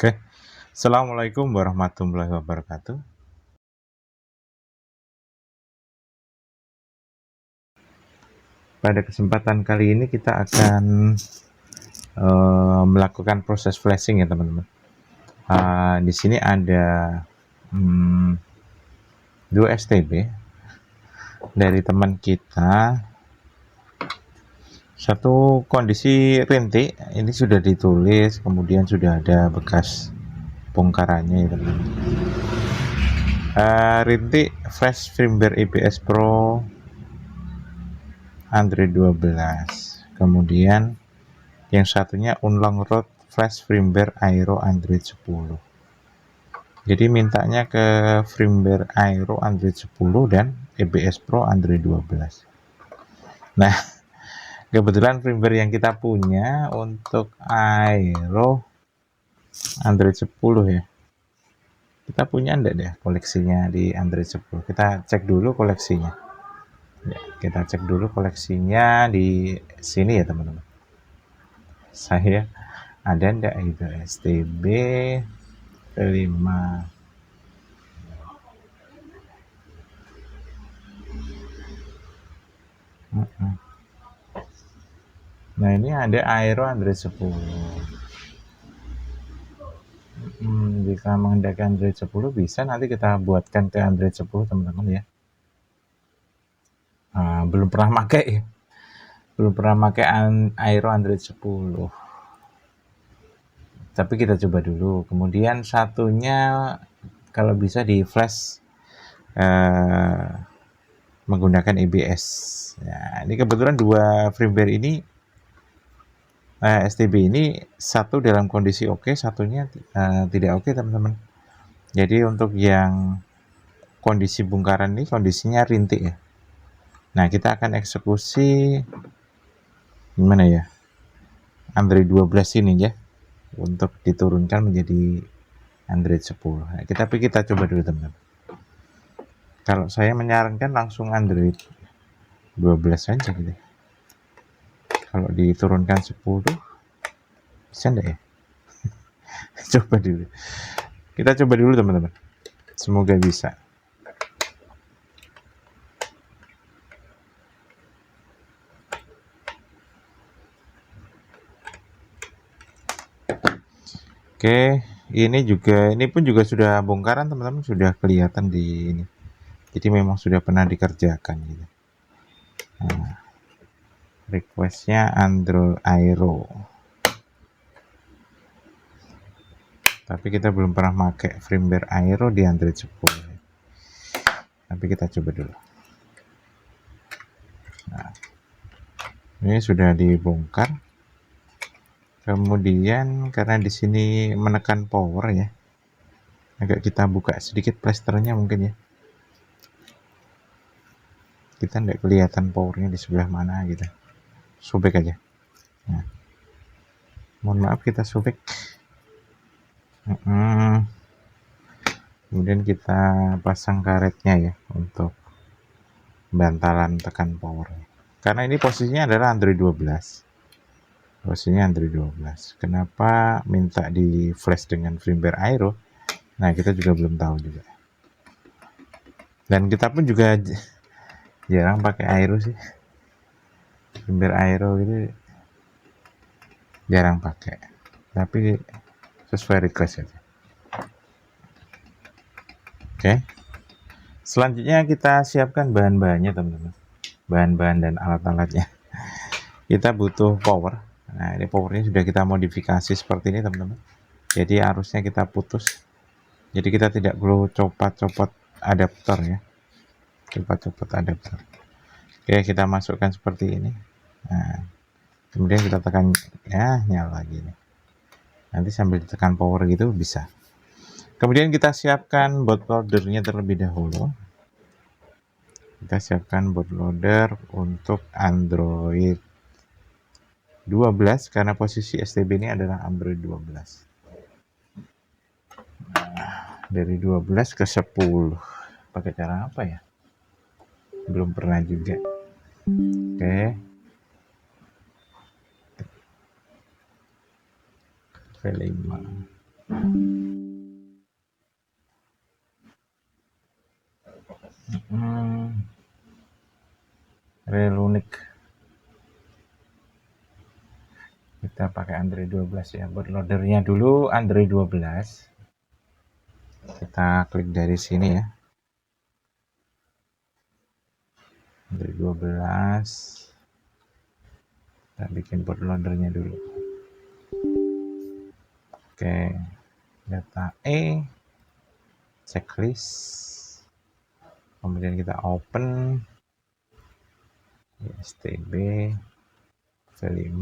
Oke, Assalamualaikum warahmatullahi wabarakatuh. Pada kesempatan kali ini kita akan melakukan proses flashing ya teman-teman. Di sini ada 2 STB dari teman kita. Satu kondisi rintik, ini sudah ditulis, kemudian sudah ada bekas bongkarannya ya teman-teman. Rintik flash firmware EBS Pro Android 12. Kemudian yang satunya Unlock Road Flash Firmware Aero Android 10. Jadi mintanya ke firmware Aero Android 10 dan EBS Pro Android 12. Nah, kebetulan firmware yang kita punya untuk Aero Android 10 ya. Kita punya enggak deh koleksinya di Android 10. Kita cek dulu koleksinya. Ya, kita cek dulu koleksinya di sini ya teman-teman. Saya ada enggak itu STB 5. Nah ini ada Aero Android 10. Jika menghendaki Android 10 bisa nanti kita buatkan ke Android 10 teman-teman ya. Belum pernah pakai ya. Belum pernah pakai Aero Android 10. Tapi kita coba dulu. Kemudian satunya kalau bisa di flash menggunakan EBS. Ya, ini kebetulan dua firmware ini STB ini satu dalam kondisi oke, satunya tidak oke teman-teman. Jadi untuk yang kondisi bongkaran ini kondisinya rintik ya. Nah kita akan eksekusi gimana ya, Android 12 ini ya, untuk diturunkan menjadi Android 10. Nah, kita coba dulu teman-teman. Kalau saya menyarankan langsung Android 12 saja gitu. Kalau diturunkan 10 bisa enggak ya? Coba dulu. Kita coba dulu teman-teman. Semoga bisa. Oke, ini pun juga sudah bongkaran teman-teman, sudah kelihatan di ini. Jadi memang sudah pernah dikerjakan gitu. Nah, requestnya Android Aero. Tapi kita belum pernah pakai firmware Aero di Android 10. Tapi kita coba dulu. Nah, ini sudah dibongkar. Kemudian karena di sini menekan power ya, agak kita buka sedikit plasternya mungkin ya. Kita tidak kelihatan powernya di sebelah mana gitu. Sobek aja. Nah, mohon maaf kita sobek. Kemudian kita pasang karetnya ya untuk bantalan tekan power. Karena ini posisinya adalah Android 12. Posisinya Android 12. Kenapa minta di flash dengan firmware Aero? Nah, kita juga belum tahu juga. Dan kita pun juga jarang pakai Aero sih. Firmware Aero itu jarang pakai. Tapi sesuai request aja. Oke. Selanjutnya kita siapkan bahan-bahannya teman-teman. Bahan-bahan dan alat-alatnya. Kita butuh power. Nah ini powernya sudah kita modifikasi seperti ini teman-teman. Jadi arusnya kita putus. Jadi kita tidak perlu copot-copot adaptor ya. Copot-copot adaptor. Oke, kita masukkan seperti ini. Nah, kemudian kita tekan ya, nyala lagi nih. Nanti sambil ditekan power gitu bisa. Kemudian kita siapkan bootloadernya terlebih dahulu. Kita siapkan bootloader untuk Android 12 karena posisi STB ini adalah Android 12. Nah, dari 12 ke 10. Pakai cara apa ya? Belum pernah juga. Oke. V5. Relunic. Kita pakai Android 12 ya. Bootloadernya dulu Android 12. Kita klik dari sini ya. Android 12. Kita bikin bootloadernya dulu. Oke. Data checklist. Kemudian kita open stb v5.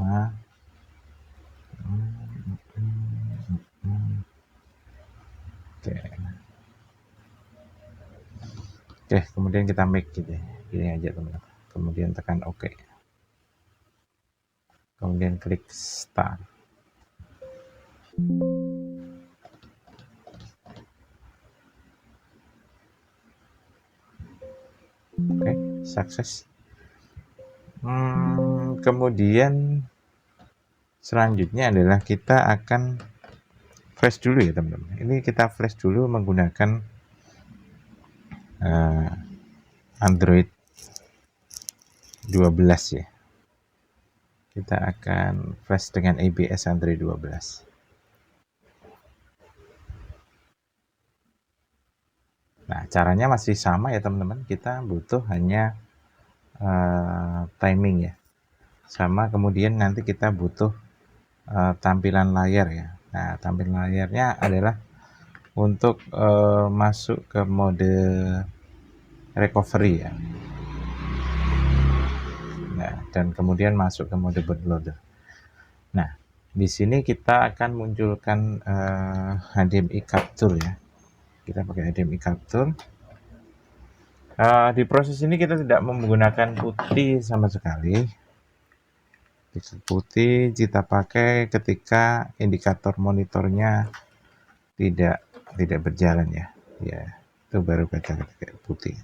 Oke, kemudian kita make gitu ya. Gini aja teman-teman. Kemudian tekan OK. Kemudian klik start. Oke, sukses. Kemudian selanjutnya adalah kita akan flash dulu ya teman-teman. Ini kita flash dulu menggunakan Android 12 ya. Kita akan flash dengan ABS Android 12. Nah, caranya masih sama ya teman-teman. Kita butuh hanya timing ya. Sama kemudian nanti kita butuh tampilan layar ya. Nah, tampilan layarnya adalah untuk masuk ke mode recovery ya. Nah, dan kemudian masuk ke mode bootloader. Nah, di sini kita akan munculkan HDMI capture ya. Kita pakai HDMI capture. Di proses ini kita tidak menggunakan putih sama sekali. Pixel putih kita pakai ketika indikator monitornya tidak berjalan ya. Ya, itu baru kita pakai putih.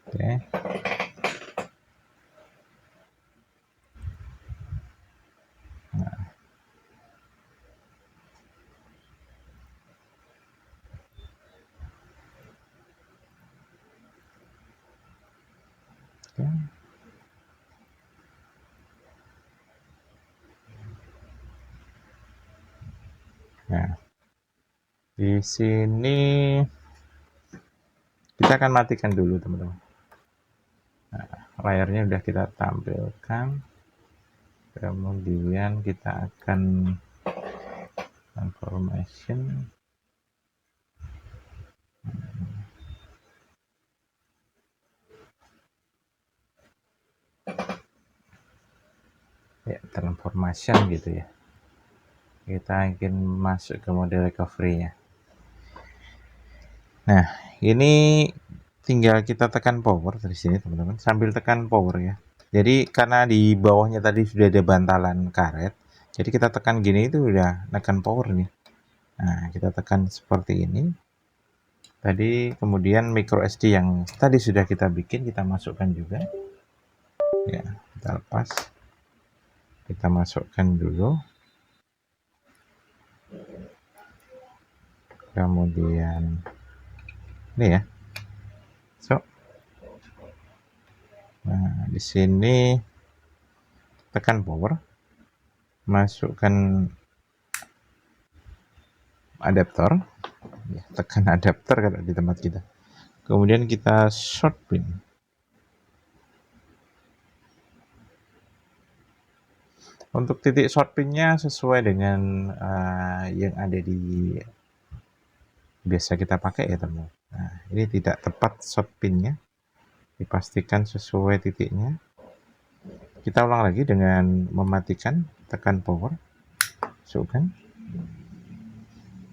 Oke. Nah. Oke. Nah, di sini kita akan matikan dulu teman-teman. Nah, layarnya sudah kita tampilkan. Kemudian kita akan transformation. Ya, transformation gitu ya. Kita ingin masuk ke mode recovery-nya. Nah, ini tinggal kita tekan power dari sini teman-teman, sambil tekan power ya. Jadi karena di bawahnya tadi sudah ada bantalan karet, jadi kita tekan gini itu udah tekan power nih. Nah, kita tekan seperti ini. Tadi kemudian micro SD yang tadi sudah kita bikin kita masukkan juga. Ya, kita lepas. Kita masukkan dulu. Kemudian ini ya. So, nah di sini tekan power, masukkan adaptor, ya, tekan adaptor kalau di tempat kita. Kemudian kita short pin. Untuk titik short pinnya sesuai dengan yang ada di biasa kita pakai ya teman. Nah, ini tidak tepat short pinnya, dipastikan sesuai titiknya. Kita ulang lagi dengan mematikan, tekan power, masukkan,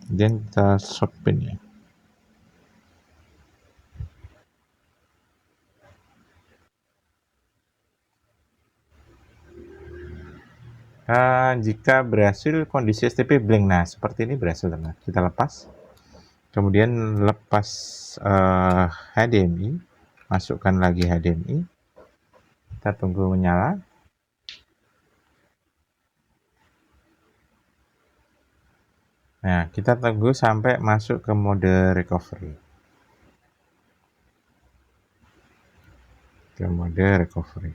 dan kita short pinnya. Jika berhasil kondisi STP blank, nah seperti ini berhasil teman. Kita lepas, kemudian lepas HDMI, masukkan lagi HDMI, kita tunggu menyala. Nah, kita tunggu sampai masuk ke mode recovery. Ke mode recovery.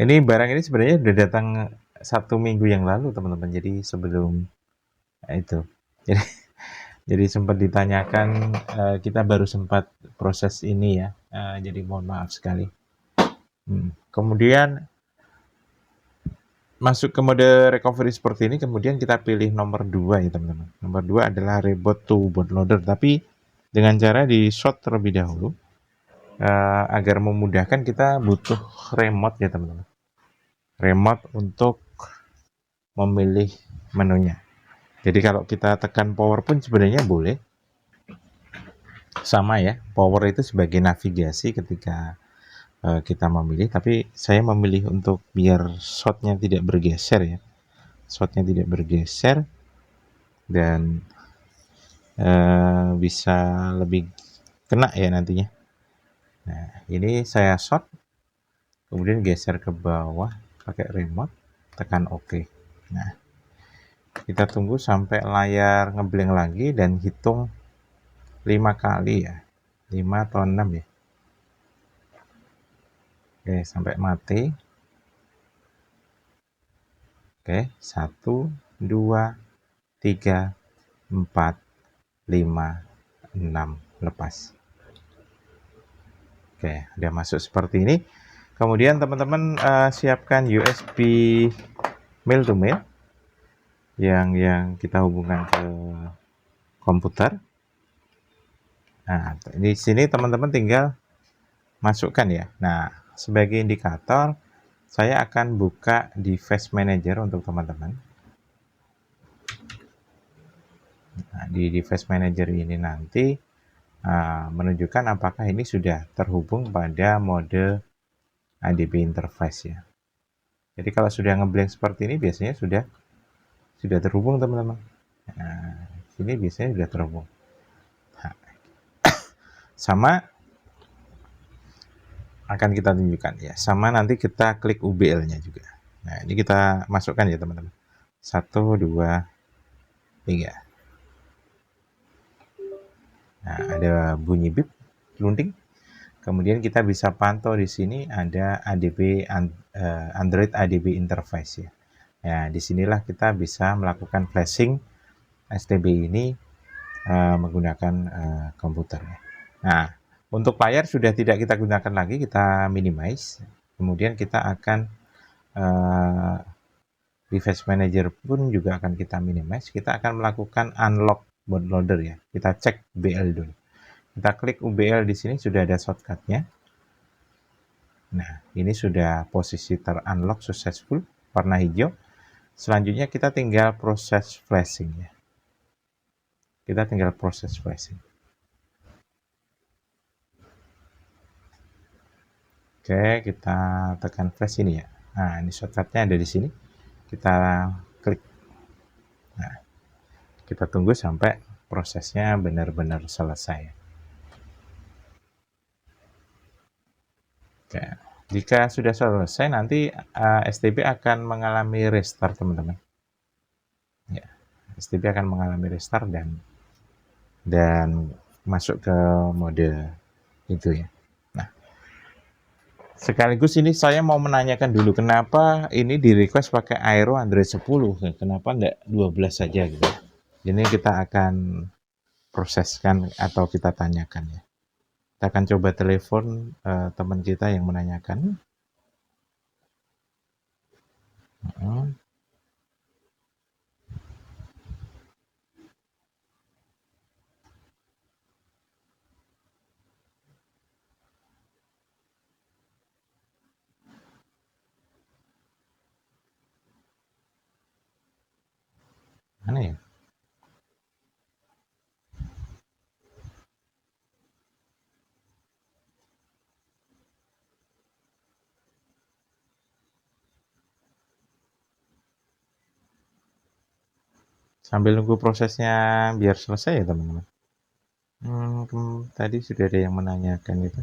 Ini barang ini sebenarnya udah datang 1 minggu yang lalu, teman-teman. Jadi sebelum itu. Jadi, jadi sempat ditanyakan, kita baru sempat proses ini ya. Jadi mohon maaf sekali. Kemudian masuk ke mode recovery seperti ini, kemudian kita pilih nomor 2 ya teman-teman. Nomor 2 adalah reboot to bootloader, tapi dengan cara di short terlebih dahulu. Agar memudahkan kita butuh remote ya teman-teman. Remote untuk memilih menunya. Jadi kalau kita tekan power pun sebenarnya boleh. Sama ya, power itu sebagai navigasi ketika kita memilih, tapi saya memilih untuk biar shotnya tidak bergeser ya. Shotnya tidak bergeser dan bisa lebih kena ya nantinya. Nah, ini saya shot, kemudian geser ke bawah pakai remote, tekan OK. Nah, kita tunggu sampai layar ngeblank lagi dan hitung 5 kali ya. 5 atau 6 ya. Oke, sampai mati. Oke, 1, 2, 3, 4, 5, 6, lepas. Oke, udah masuk seperti ini. Kemudian teman-teman siapkan USB mail to mail yang kita hubungkan ke komputer. Nah, di sini teman-teman tinggal masukkan ya. Nah, sebagai indikator saya akan buka device manager untuk teman-teman. Nah, di device manager ini nanti menunjukkan apakah ini sudah terhubung pada mode ADB interface ya. Jadi kalau sudah ngeblank seperti ini biasanya sudah terhubung teman-teman. Nah, sini biasanya sudah terhubung. Nah, sama akan kita tunjukkan ya. Sama nanti kita klik UBL-nya juga. Nah, ini kita masukkan ya teman-teman. 1, 2, 3. Nah, ada bunyi bip, lunting. Kemudian kita bisa pantau di sini ada ADB Android ADB interface ya. Nah, disinilah kita bisa melakukan flashing STB ini menggunakan komputer. Nah, untuk layar sudah tidak kita gunakan lagi, kita minimize. Kemudian kita akan device manager pun juga akan kita minimize. Kita akan melakukan unlock bootloader ya. Kita cek BL dulu. Kita klik UBL di sini sudah ada shortcutnya. Nah, ini sudah posisi ter-unlock successful, warna hijau. Selanjutnya kita tinggal proses flashing ya. Kita tinggal proses flashing. Oke, kita tekan flash ini ya. Nah, ini shortcutnya ada di sini. Kita klik. Nah, kita tunggu sampai prosesnya benar-benar selesai. Oke. Jika sudah selesai, nanti STB akan mengalami restart, teman-teman. Ya, STB akan mengalami restart dan masuk ke mode itu ya. Nah, sekaligus ini saya mau menanyakan dulu kenapa ini di request pakai Aero Android 10, kenapa enggak 12 saja gitu. Ini kita akan proseskan atau kita tanyakan ya. Kita akan coba telepon teman kita yang menanyakan. Mana ya? Sambil nunggu prosesnya biar selesai ya teman-teman. Tadi sudah ada yang menanyakan itu.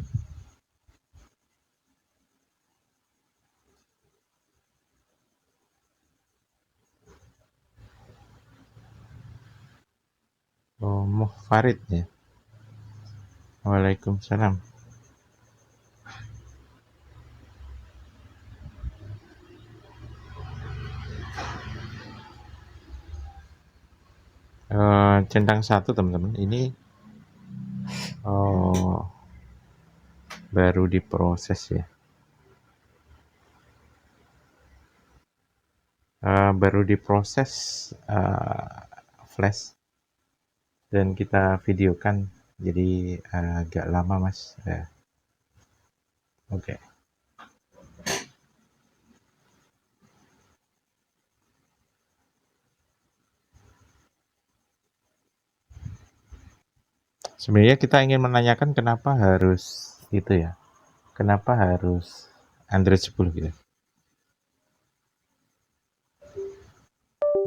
Oh, Farid ya. Waalaikumsalam. Centang satu teman-teman. Ini oh, baru diproses ya. Baru diproses flash dan kita videokan, jadi agak lama mas. Oke. Sebenarnya kita ingin menanyakan kenapa harus itu ya, kenapa harus Android 10 gitu.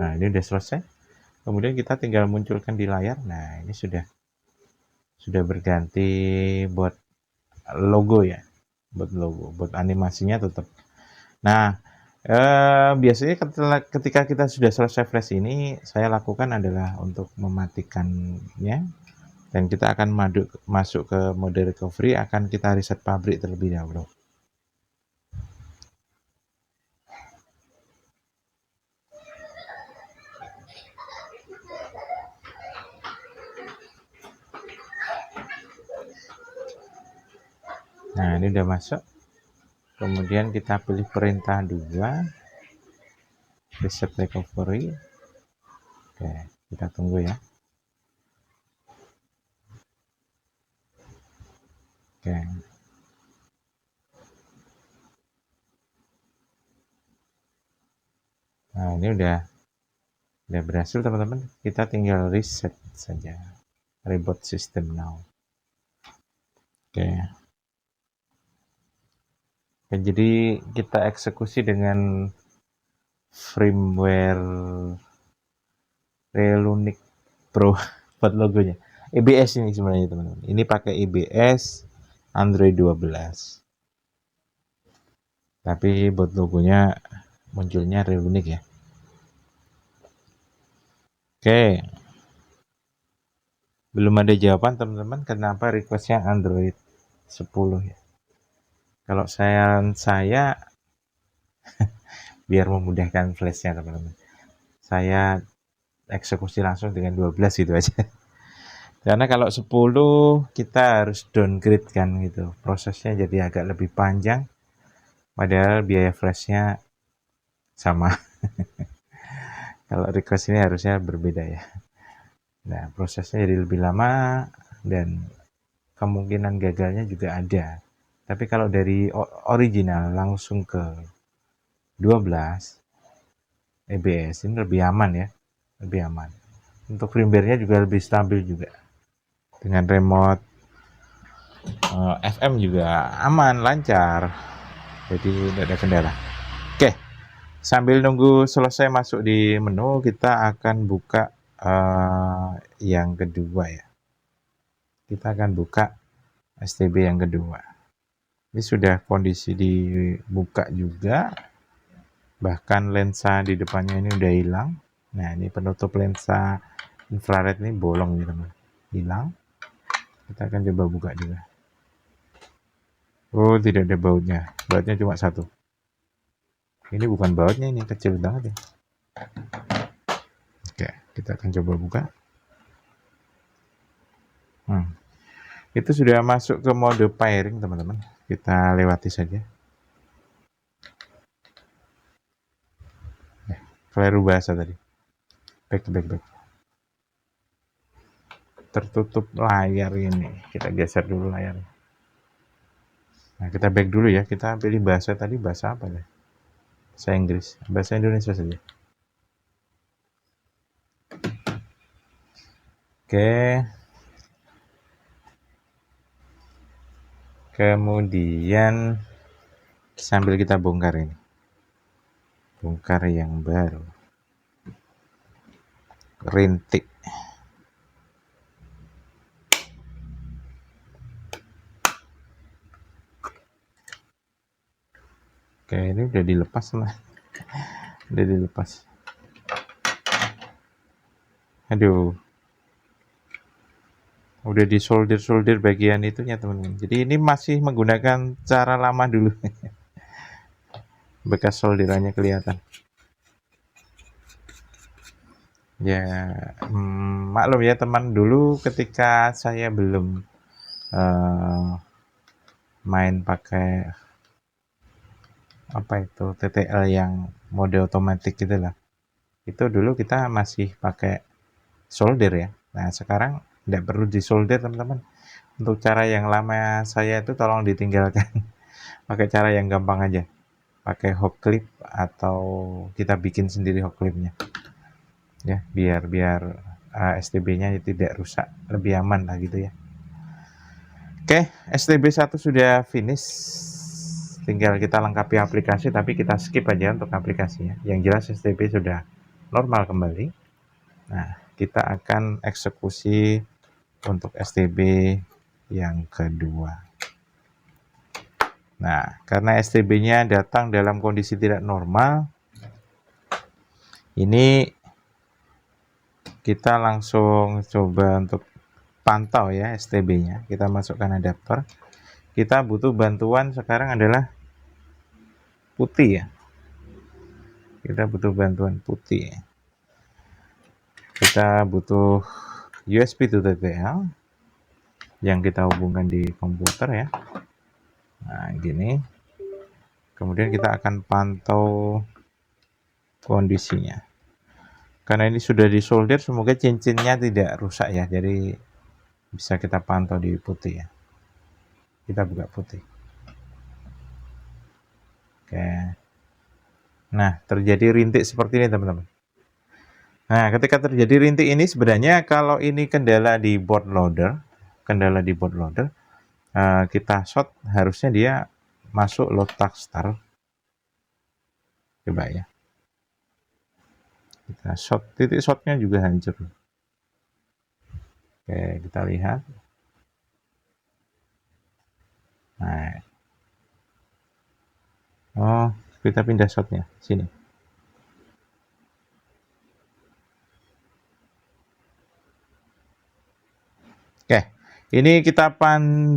Nah ini udah selesai, kemudian kita tinggal munculkan di layar. Nah ini sudah berganti buat logo ya, buat logo, buat animasinya tetap. Nah biasanya ketika kita sudah selesai flash ini, saya lakukan adalah untuk mematikannya, dan kita akan masuk ke mode recovery, akan kita reset pabrik terlebih dahulu. Nah ini udah masuk, kemudian kita pilih perintah 2, reset recovery. Oke, kita tunggu ya. Oke. Nah ini udah berhasil teman-teman. Kita tinggal reset saja, reboot system now. Oke. Jadi kita eksekusi dengan firmware Relunic Pro buat logonya. EBS ini sebenarnya teman-teman. Ini pakai EBS Android 12. Tapi buat logonya munculnya Relunic ya. Oke. Belum ada jawaban teman-teman kenapa requestnya Android 10 ya. Kalau saya biar memudahkan flashnya teman-teman, saya eksekusi langsung dengan 12 gitu aja. Karena kalau 10 kita harus downgrade kan gitu, prosesnya jadi agak lebih panjang, padahal biaya flashnya sama. Kalau request ini harusnya berbeda ya. Nah prosesnya jadi lebih lama dan kemungkinan gagalnya juga ada. Tapi kalau dari original langsung ke 12 EBS ini lebih aman ya, lebih aman. Untuk firmware-nya juga lebih stabil juga. Dengan remote FM juga aman, lancar. Jadi tidak ada kendala. Oke, sambil nunggu selesai masuk di menu, kita akan buka yang kedua ya. Kita akan buka STB yang kedua. Ini sudah kondisi dibuka juga, bahkan lensa di depannya ini udah hilang. Nah ini penutup lensa infrared ini bolong nih teman, hilang. Kita akan coba buka juga. Oh tidak ada bautnya, bautnya cuma satu. Ini bukan bautnya, ini kecil banget ya. Oke, kita akan coba buka. Itu sudah masuk ke mode pairing teman-teman, kita lewati saja. Keliru bahasa tadi. Back. Tertutup layar ini, kita geser dulu layar. Nah kita back dulu ya, kita pilih bahasa tadi, bahasa apa ya? Bahasa Inggris, bahasa Indonesia saja. Oke. Kemudian sambil kita bongkar ini, bongkar yang baru. rintik. Oke, ini udah dilepas lah. Udah dilepas. Aduh. Udah disolder bagian itunya, teman-teman. Jadi ini masih menggunakan cara lama dulu. Bekas solderannya kelihatan. Ya, maklum ya teman, dulu ketika saya belum main pakai apa itu TTL yang mode otomatis gitu lah. Itu dulu kita masih pakai solder ya. Nah, sekarang tidak perlu disolder, teman-teman. Untuk cara yang lama saya itu tolong ditinggalkan. Pakai cara yang gampang aja. Pakai hot clip atau kita bikin sendiri hot clipnya. Ya, biar STB-nya tidak rusak, lebih aman lah gitu ya. Oke, STB 1 sudah finish. Tinggal kita lengkapi aplikasi, tapi kita skip aja untuk aplikasinya. Yang jelas STB sudah normal kembali. Nah, kita akan eksekusi untuk STB yang kedua. Nah, karena STB-nya datang dalam kondisi tidak normal, ini kita langsung coba untuk pantau ya STB-nya. Kita masukkan adapter. Kita butuh bantuan sekarang adalah putih ya. Kita butuh bantuan putih. Kita butuh USB to TTL yang kita hubungkan di komputer ya. Nah, gini. Kemudian kita akan pantau kondisinya. Karena ini sudah disolder, semoga cincinnya tidak rusak ya. Jadi bisa kita pantau di putih ya. Kita buka putih. Oke. Nah, terjadi rintik seperti ini, teman-teman. Nah, ketika terjadi rintik ini sebenarnya kalau ini kendala di bootloader, kita shot, harusnya dia masuk lotak start. Coba ya. Kita shot, titik shotnya juga hancur. Oke, kita lihat. Nah. Oh, kita pindah shotnya. Sini. Oke, ini kita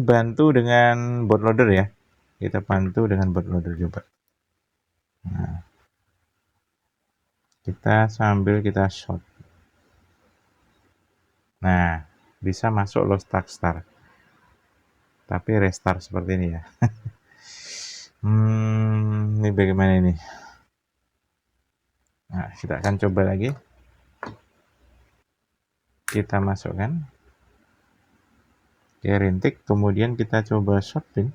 bantu dengan bootloader ya. Kita bantu dengan bootloader coba. Nah, kita sambil kita shot. Nah, bisa masuk lotak start. Tapi restart seperti ini ya. Ini bagaimana ini? Nah, kita akan coba lagi. Kita masukkan. Oke, rintik. Kemudian kita coba shorting.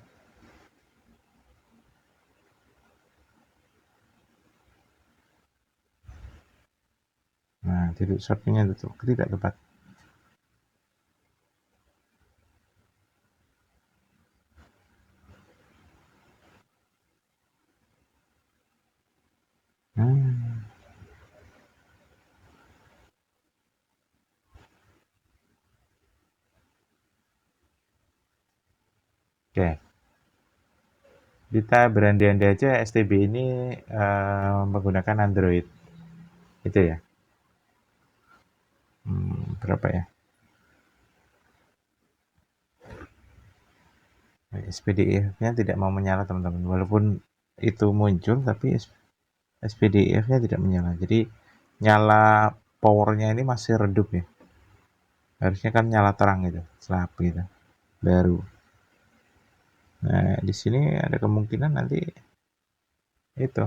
Nah, titik shortingnya itu tidak tepat. Oke. Kita berandai-andai aja STB ini menggunakan Android. Itu ya. Berapa ya? SPDIF-nya tidak mau menyala, teman-teman. Walaupun itu muncul, tapi SPDIF-nya tidak menyala. Jadi nyala powernya ini masih redup ya. Harusnya kan nyala terang gitu, selap gitu. Baru. Nah, di sini ada kemungkinan nanti itu.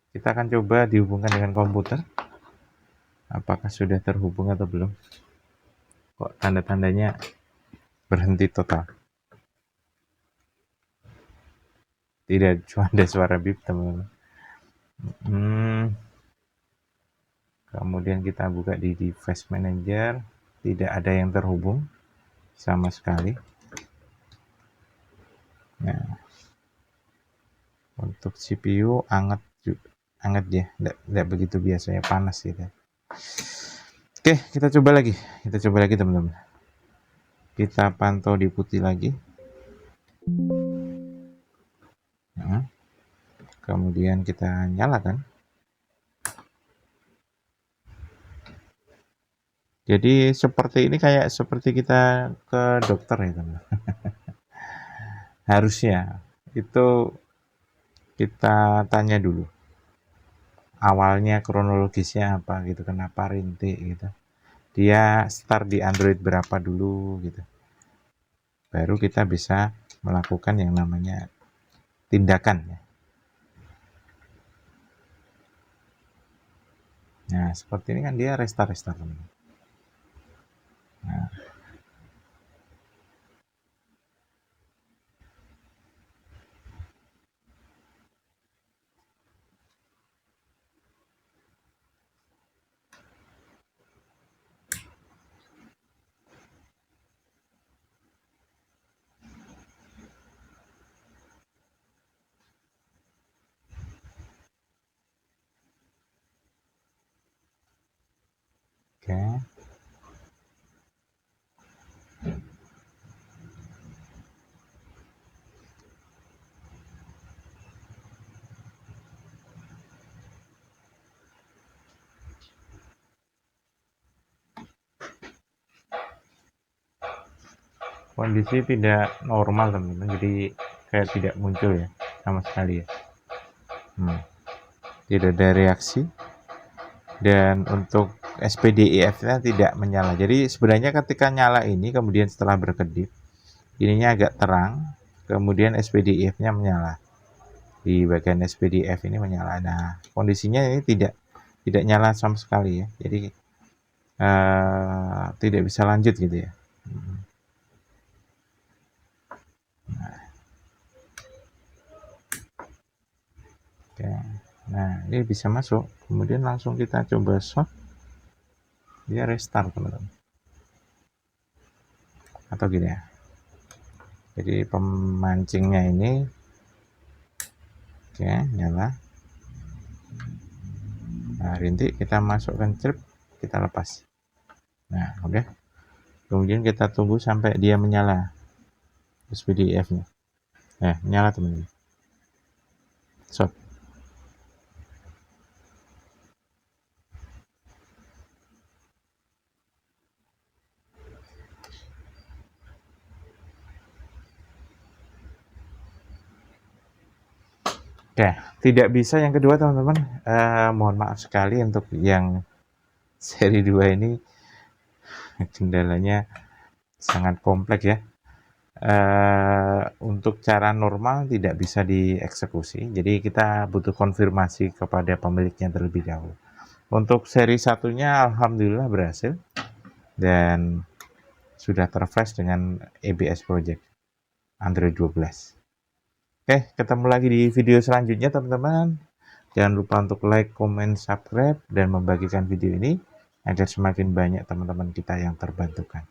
Kita akan coba dihubungkan dengan komputer. Apakah sudah terhubung atau belum? Kok tanda-tandanya berhenti total? Tidak, cuma ada suara bip, teman-teman. Kemudian kita buka di device manager, tidak ada yang terhubung sama sekali. Nah, untuk CPU anget hangat dia, enggak begitu biasanya panas gitu. Oke, kita coba lagi teman-teman. Kita pantau di putih lagi. Nah, kemudian kita nyalakan. Jadi seperti ini kayak seperti kita ke dokter ya teman. Harusnya itu kita tanya dulu awalnya kronologisnya apa gitu, kenapa rintik gitu. Dia start di Android berapa dulu gitu. Baru kita bisa melakukan yang namanya tindakan ya. Nah, seperti ini kan dia restart teman. Nah, oke. Kondisi tidak normal teman-teman, jadi kayak tidak muncul ya sama sekali ya. Tidak ada reaksi, dan untuk SPDIF-nya tidak menyala. Jadi sebenarnya ketika nyala ini kemudian setelah berkedip, ininya agak terang, kemudian SPDIF-nya menyala. Di bagian SPDIF ini menyala. Nah, kondisinya ini tidak nyala sama sekali ya. Jadi tidak bisa lanjut gitu ya. Oke. Nah, ini bisa masuk. Kemudian langsung kita coba shot. Dia restart teman-teman. Atau gini ya. Jadi pemancingnya ini oke, nyala. Nah, rintik kita masukkan chip, kita lepas. Nah, udah. Kemudian kita tunggu sampai dia menyala SPDIF-nya. Menyala teman-teman. Shot. Oke, tidak bisa yang kedua teman-teman. Mohon maaf sekali untuk yang seri 2 ini kendalanya sangat kompleks ya. Untuk cara normal tidak bisa dieksekusi, jadi kita butuh konfirmasi kepada pemiliknya terlebih dahulu. Untuk seri satunya alhamdulillah berhasil dan sudah terflash dengan EBS Project Android 12. Oke, ketemu lagi di video selanjutnya teman-teman. Jangan lupa untuk like, comment, subscribe, dan membagikan video ini agar semakin banyak teman-teman kita yang terbantukan.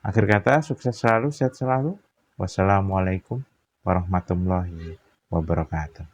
Akhir kata, sukses selalu, sehat selalu. Wassalamualaikum warahmatullahi wabarakatuh.